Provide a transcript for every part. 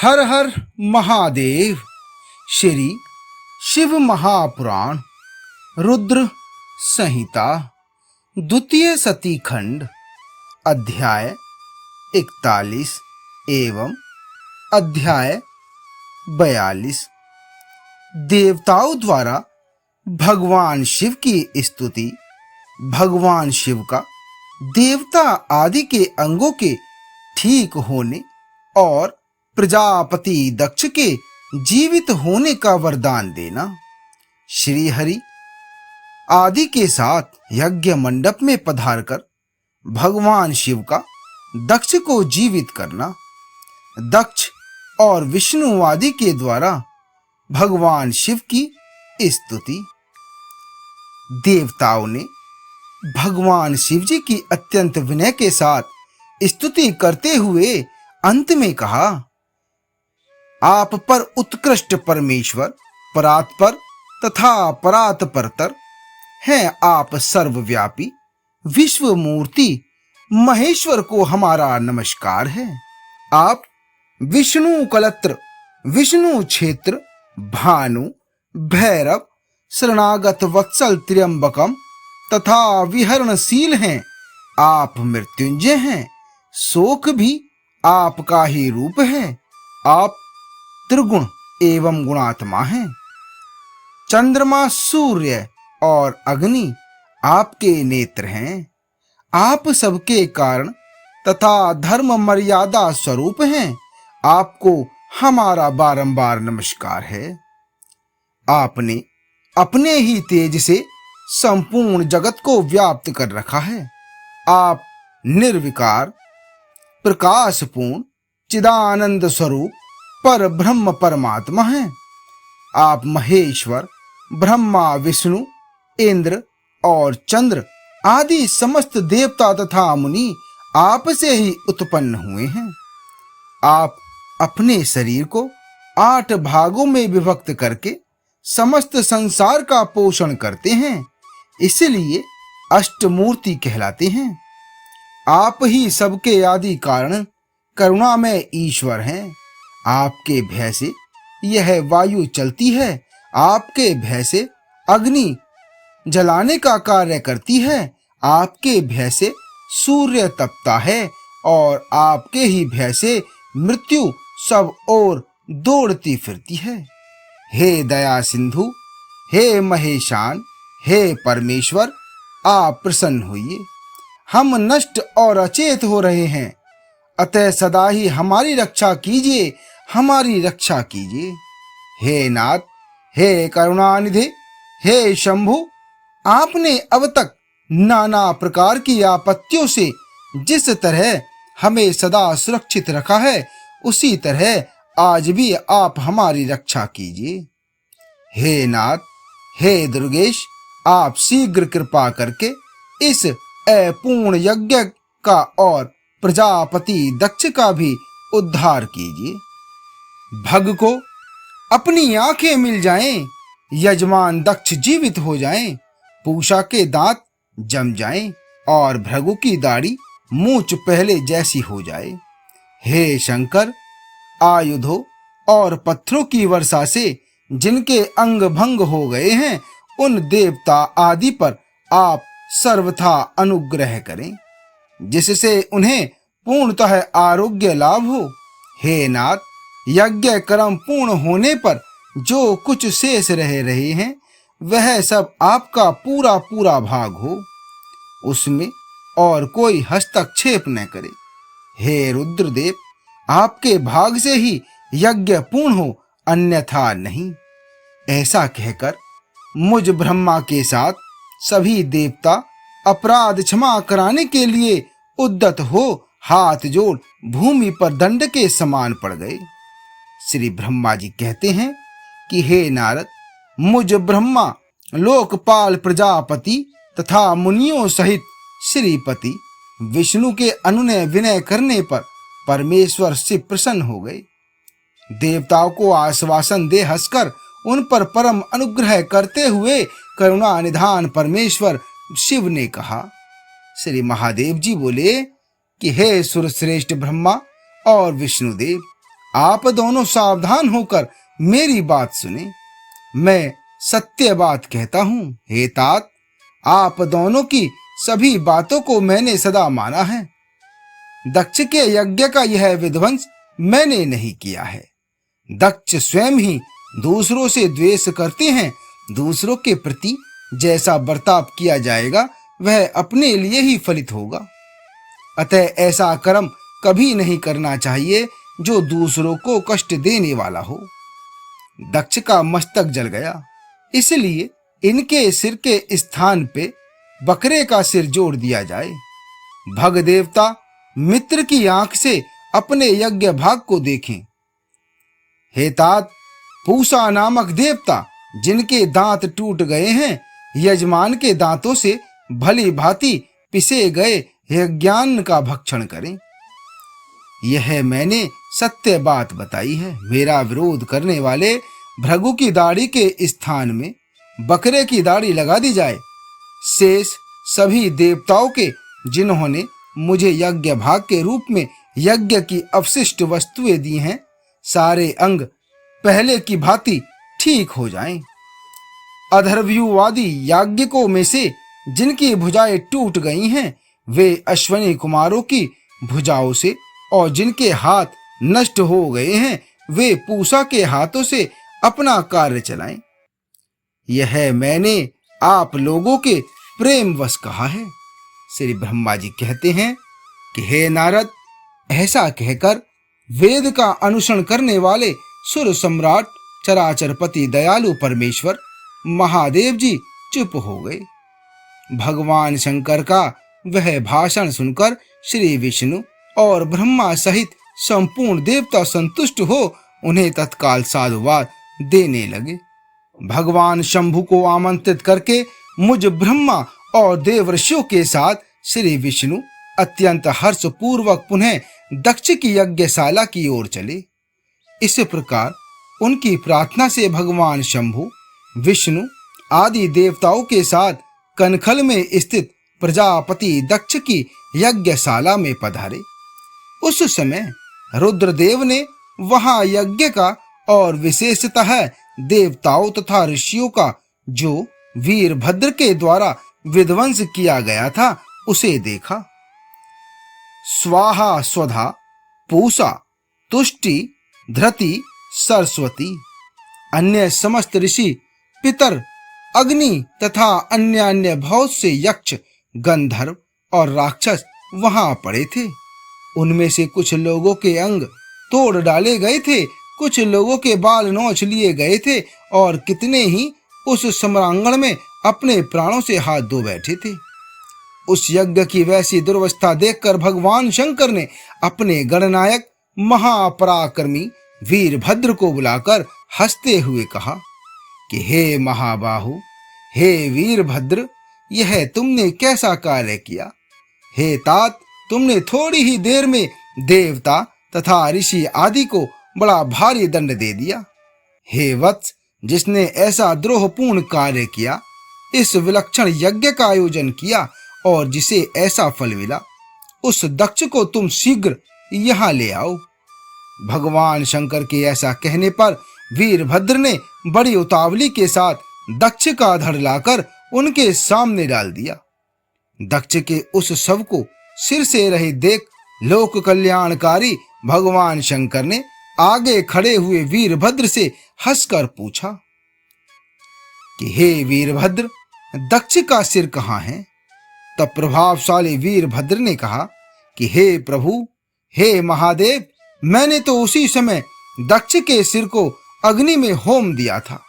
हर हर महादेव। श्री शिव महापुराण रुद्र संहिता द्वितीय सती खंड अध्याय 41 एवं अध्याय 42। देवताओं द्वारा भगवान शिव की स्तुति। भगवान शिव का देवता आदि के अंगों के ठीक होने और प्रजापति दक्ष के जीवित होने का वरदान देना। श्री हरि आदि के साथ यज्ञ मंडप में पधारकर भगवान शिव का दक्ष को जीवित करना। दक्ष और विष्णु आदि के द्वारा भगवान शिव की स्तुति। देवताओं ने भगवान शिव जी की अत्यंत विनय के साथ स्तुति करते हुए अंत में कहा, आप पर उत्कृष्ट परमेश्वर, परात्पर तथा परात्परतर हैं। आप सर्वव्यापी विश्व मूर्ति महेश्वर को हमारा नमस्कार है। आप विष्णु कलत्र, विष्णु क्षेत्र, भानु, भैरव, शरणागत वत्सल त्र्यंबकम तथा विहरणशील हैं। आप मृत्युंजय हैं, शोक भी आपका ही रूप है। आप त्रिगुण एवं गुणात्मा हैं। चंद्रमा, सूर्य और अग्नि आपके नेत्र हैं। आप सबके कारण तथा धर्म मर्यादा स्वरूप हैं। आपको हमारा बारंबार नमस्कार है। आपने अपने ही तेज से संपूर्ण जगत को व्याप्त कर रखा है। आप निर्विकार, प्रकाशपूर्ण, चिदानंद स्वरूप पर ब्रह्म परमात्मा हैं। आप महेश्वर, ब्रह्मा, विष्णु, इंद्र और चंद्र आदि समस्त देवता तथा मुनि आप से ही उत्पन्न हुए हैं। आप अपने शरीर को 8 भागों में विभक्त करके समस्त संसार का पोषण करते हैं, इसलिए अष्टमूर्ति कहलाते हैं। आप ही सबके आदि कारण करुणामय ईश्वर हैं। आपके भय से यह वायु चलती है। आपके भय से अग्नि जलाने का कार्य करती है। आपके भय से सूर्य तपता है और आपके ही भय से मृत्यु सब ओर दौड़ती फिरती है। हे दया सिंधु, हे महेशान, हे परमेश्वर, आप प्रसन्न होइए। हम नष्ट और अचेत हो रहे हैं, अतः सदा ही हमारी रक्षा कीजिए, हमारी रक्षा कीजिए। हे नाथ, हे करुणानिधि, हे शंभु, आपने अब तक नाना प्रकार की आपत्तियों से जिस तरह हमें सदा सुरक्षित रखा है, उसी तरह आज भी आप हमारी रक्षा कीजिए। हे नाथ, हे दुर्गेश, आप शीघ्र कृपा करके इस अपूर्ण यज्ञ का और प्रजापति दक्ष का भी उद्धार कीजिए। भग को अपनी आंखें मिल जाएं, यजमान दक्ष जीवित हो जाएं, पूषा के दांत जम जाएं और भृगु की दाढ़ी मूंछ पहले जैसी हो जाए। हे शंकर, आयुधों और पत्थरों की वर्षा से जिनके अंग भंग हो गए हैं, उन देवता आदि पर आप सर्वथा अनुग्रह करें, जिससे उन्हें पूर्णतः आरोग्य लाभ हो। हे नाथ, यज्ञ कर्म पूर्ण होने पर जो कुछ शेष रहे हैं, वह सब आपका पूरा पूरा भाग हो, उसमें और कोई हस्तक्षेप न करे। हे रुद्रदेव, आपके भाग से ही यज्ञ पूर्ण हो, अन्यथा नहीं। ऐसा कहकर मुझ ब्रह्मा के साथ सभी देवता अपराध क्षमा कराने के लिए उद्यत हो हाथ जोड़ भूमि पर दंड के समान पड़ गए। श्री ब्रह्मा जी कहते हैं कि हे नारद, मुझ ब्रह्मा, लोकपाल, प्रजापति तथा मुनियों सहित श्रीपति विष्णु के अनुनय विनय करने पर परमेश्वर से प्रसन्न हो गए। देवताओं को आश्वासन दे हंसकर उन पर परम अनुग्रह करते हुए करुणा निधान परमेश्वर शिव ने कहा। श्री महादेव जी बोले कि हे सुरश्रेष्ठ ब्रह्मा और विष्णुदेव, आप दोनों सावधान होकर मेरी बात सुने। मैं सत्य बात कहता हूं। हे तात, आप दोनों की सभी बातों को मैंने सदा माना है। दक्ष के यज्ञ का यह विध्वंस मैंने नहीं किया है। दक्ष स्वयं ही दूसरों से द्वेष करते हैं। दूसरों के प्रति जैसा बर्ताव किया जाएगा वह अपने लिए ही फलित होगा। अतः ऐसा कर्म कभी नहीं करना चाहिए जो दूसरों को कष्ट देने वाला हो। दक्ष का मस्तक जल गया, इसलिए इनके सिर के स्थान पे बकरे का सिर जोड़ दिया जाए। भग देवता मित्र की आंख से अपने यज्ञ भाग को देखें। हे तात, पूषा नामक देवता जिनके दांत टूट गए हैं, यजमान के दांतों से भली भांति पिसे गए यज्ञान्न का भक्षण करें। यह मैंने सत्य बात बताई है। मेरा विरोध करने वाले भृगु की दाढ़ी के स्थान में बकरे की दाढ़ी लगा दी जाए। शेष सभी देवताओं के जिन्होंने मुझे यज्ञ भाग के रूप में यज्ञ की अवशिष्ट वस्तुएं दी हैं, सारे अंग पहले की भांति ठीक हो जाएं। अधर्व्यूवादी याज्ञिकों में से जिनकी भुजाएं टूट गई हैं, वे अश्वनी कुमारों की भुजाओं से, और जिनके हाथ नष्ट हो गए हैं, वे पूषा के हाथों से अपना कार्य चलाएं। यह मैंने आप लोगों के प्रेमवश कहा है। श्री ब्रह्मा जी कहते हैं कि हे नारद, ऐसा कहकर वेद का अनुसरण करने वाले सुर सम्राट चराचरपति दयालु परमेश्वर महादेव जी चुप हो गए। भगवान शंकर का वह भाषण सुनकर श्री विष्णु और ब्रह्मा सहित संपूर्ण देवता संतुष्ट हो उन्हें तत्काल साधुवाद देने लगे। भगवान शंभु को आमंत्रित करके मुझ ब्रह्मा और देवर्षियों के साथ श्री विष्णु अत्यंत हर्ष पूर्वक पुनः दक्ष की यज्ञशाला की ओर चले। इस प्रकार उनकी प्रार्थना से भगवान शंभु, विष्णु आदि देवताओं के साथ कनखल में स्थित प्रजापति दक्ष की यज्ञशाला में पधारे। उस समय रुद्रदेव ने वहां यज्ञ का और विशेषतः देवताओं तथा ऋषियों का जो वीरभद्र के द्वारा विध्वंस किया गया था उसे देखा। स्वाहा स्वधा पूषा तुष्टि धृति सरस्वती अन्य समस्त ऋषि पितर अग्नि तथा अन्य बहुत से यक्ष गंधर्व और राक्षस वहां पड़े थे। उनमें से कुछ लोगों के अंग तोड़ डाले गए थे, कुछ लोगों के बाल नोच लिए गए थे और कितने ही उस सम्रांगण में अपने प्राणों से हाथ धो बैठे थे। उस यज्ञ की वैसी दुर्वस्था देखकर भगवान शंकर ने अपने गणनायक महापराक्रमी वीरभद्र को बुलाकर हंसते हुए कहा कि हे महाबाहु, हे वीरभद्र, यह तुमने कैसा कार्य किया। हे तात, तुमने थोड़ी ही देर में देवता तथा ऋषि आदि को बड़ा भारी दंड दे दिया। हे वत्स, जिसने ऐसा द्रोहपूर्ण कार्य किया, इस विलक्षण यज्ञ का आयोजन किया और जिसे ऐसा फल मिला, उस दक्ष को तुम शीघ्र यहाँ ले आओ। भगवान शंकर के ऐसा कहने पर वीरभद्र ने बड़ी उतावली के साथ दक्ष का धड़ लाकर उनके सामने डाल दिया। दक्ष के उस शव को सिर से रहित देख लोक कल्याणकारी भगवान शंकर ने आगे खड़े हुए वीरभद्र से हंसकर पूछा कि हे वीरभद्र, दक्ष का सिर कहाँ है। तब प्रभावशाली वीरभद्र ने कहा कि हे प्रभु, हे महादेव, मैंने तो उसी समय दक्ष के सिर को अग्नि में होम दिया था।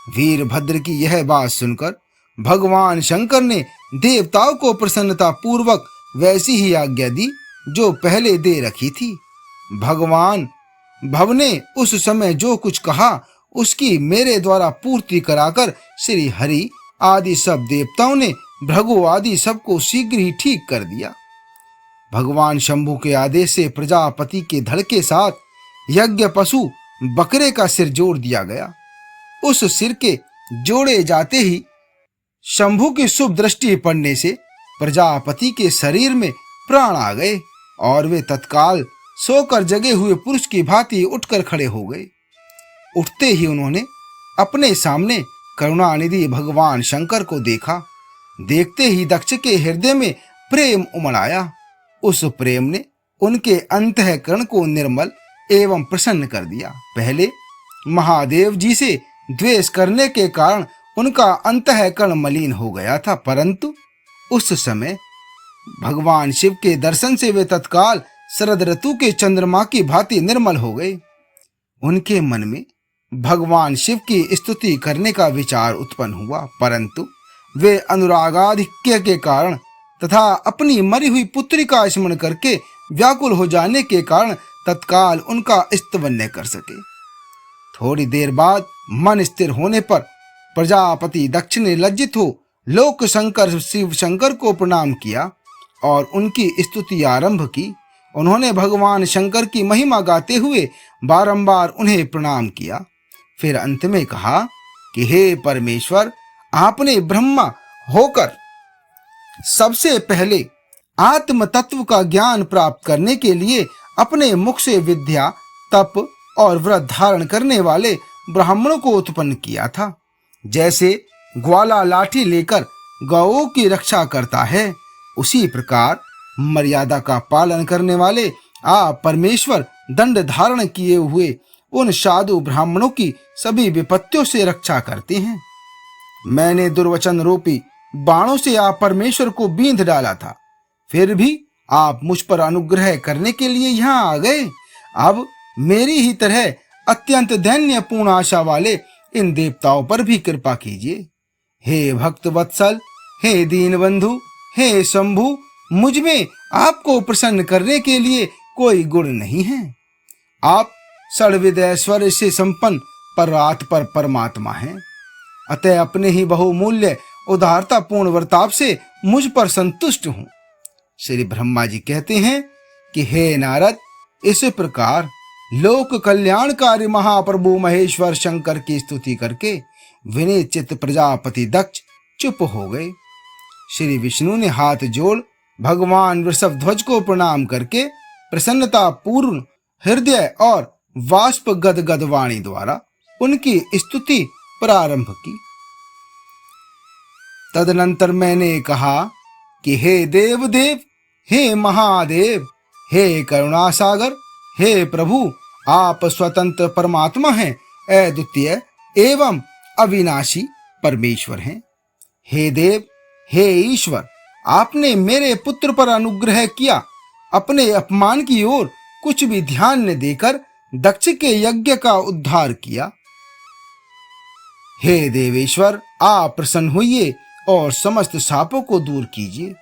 वीरभद्र की यह बात सुनकर भगवान शंकर ने देवताओं को प्रसन्नता पूर्वक वैसी ही आज्ञा दी जो पहले दे रखी थी। भगवान भव ने उस समय जो कुछ कहा उसकी मेरे द्वारा पूर्ति कराकर श्री हरि आदि सब देवताओं ने भृगु आदि सबको शीघ्र ही ठीक कर दिया। भगवान शंभु के आदेश से प्रजापति के धड़ के साथ यज्ञ पशु बकरे का सिर जोड़ दिया गया। उस सिर के जोड़े जाते ही शंभु की शुभ दृष्टि पड़ने से प्रजापति के शरीर में प्राण आ गए और वे तत्काल सोकर जगे हुए पुरुष की भांति उठकर खड़े हो गए। उठते ही उन्होंने अपने सामने करुणानिधि भगवान शंकर को देखा। देखते ही दक्ष के हृदय में प्रेम उमड़ आया। उस प्रेम ने उनके अंतःकरण को निर्मल एवं प्रसन्न कर दिया। पहले महादेव जी से द्वेष करने के कारण उनका अंतःकरण मलिन हो गया था, परंतु उस समय भगवान शिव के दर्शन से वे तत्काल शरद ऋतु के चंद्रमा की भांति निर्मल हो गए। उनके मन में भगवान शिव की स्तुति करने का विचार उत्पन्न हुआ, परंतु वे अनुरागाधिक्य के कारण तथा अपनी मरी हुई पुत्री का स्मरण करके व्याकुल हो जाने के कारण तत्काल उनका स्तवन न कर सके। थोड़ी देर बाद मन स्थिर होने पर प्रजापति दक्ष ने लज्जित हो लोक शंकर शिव शंकर को प्रणाम किया और उनकी स्तुति आरंभ की। उन्होंने भगवान शंकर की महिमा गाते हुए बारंबार उन्हें प्रणाम किया। फिर अंत में कहा कि हे परमेश्वर, आपने ब्रह्मा होकर सबसे पहले आत्म तत्व का ज्ञान प्राप्त करने के लिए अपने मुख से विद्या, तप और व्रत धारण करने वाले ब्राह्मणों को उत्पन्न किया था। जैसे ग्वाला लाठी लेकर गौओं की रक्षा करता है, उसी प्रकार मर्यादा का पालन करने वाले आप परमेश्वर दंड धारण किए हुए उन साधु ब्राह्मणों की सभी विपत्तियों से रक्षा करते हैं। मैंने दुर्वचन रूपी बाणों से आप परमेश्वर को बींध डाला था, फिर भी आप मुझ पर अनुग्रह करने के लिए यहाँ आ गए। अब मेरी ही तरह अत्यंत दैन्यपूर्ण आशा वाले इन देवताओं पर भी कृपा कीजिए। हे भक्त वत्सल, हे दीन बंधु, हे शंभु, मुझ में आपको प्रसन्न करने के लिए कोई गुण नहीं है। आप षड्विध ऐश्वर्य से संपन्न पर परमात्मा हैं, अतः अपने ही बहुमूल्य उदारता पूर्ण वर्ताव से मुझ पर संतुष्ट हूं। श्री ब्रह्मा जी कहते हैं कि हे नारद, इस प्रकार लोक कल्याणकारी महाप्रभु महेश्वर शंकर की स्तुति करके विनय चित्त प्रजापति दक्ष चुप हो गए। श्री विष्णु ने हाथ जोड़ भगवान वृषभ ध्वज को प्रणाम करके प्रसन्नता पूर्ण हृदय और वाष्प गदगद वाणी द्वारा उनकी स्तुति प्रारंभ की। तदनंतर मैंने कहा कि हे देव देव, हे महादेव, हे करुणा सागर, हे प्रभु, आप स्वतंत्र परमात्मा हैं, अद्वितीय एवं अविनाशी परमेश्वर हैं। हे देव, हे ईश्वर, आपने मेरे पुत्र पर अनुग्रह किया। अपने अपमान की ओर कुछ भी ध्यान न देकर दक्ष के यज्ञ का उद्धार किया। हे देवेश्वर, आप प्रसन्न होइए और समस्त शापों को दूर कीजिए।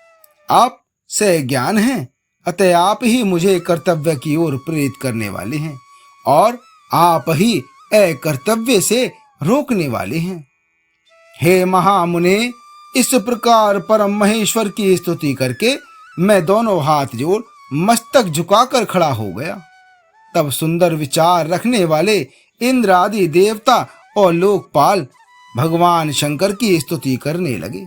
आप सज्ञान हैं, अतः आप ही मुझे कर्तव्य की ओर प्रेरित करने वाले हैं और आप ही अकर्तव्य से रोकने वाले हैं। हे महामुने, इस प्रकार परम महेश्वर की स्तुति करके मैं दोनों हाथ जोड़ मस्तक झुकाकर खड़ा हो गया। तब सुंदर विचार रखने वाले इंद्र आदि देवता और लोकपाल भगवान शंकर की स्तुति करने लगे।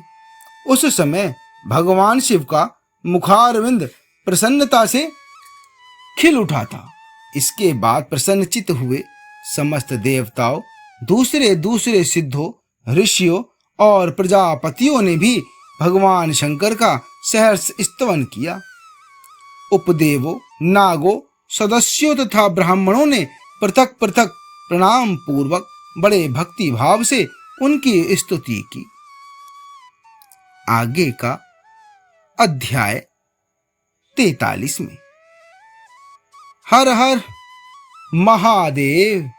उस समय भगवान शिव का मुखारविंद प्रसन्नता से खिल उठा था। इसके बाद प्रसन्नचित्त हुए समस्त देवताओं, दूसरे दूसरे सिद्धों, ऋषियों और प्रजापतियों ने भी भगवान शंकर का सहर्ष स्तवन किया। उपदेवों, नागों, सदस्यों तथा ब्राह्मणों ने पृथक पृथक प्रणाम पूर्वक बड़े भक्ति भाव से उनकी स्तुति की। आगे का अध्याय 43 में। हर हर महादेव।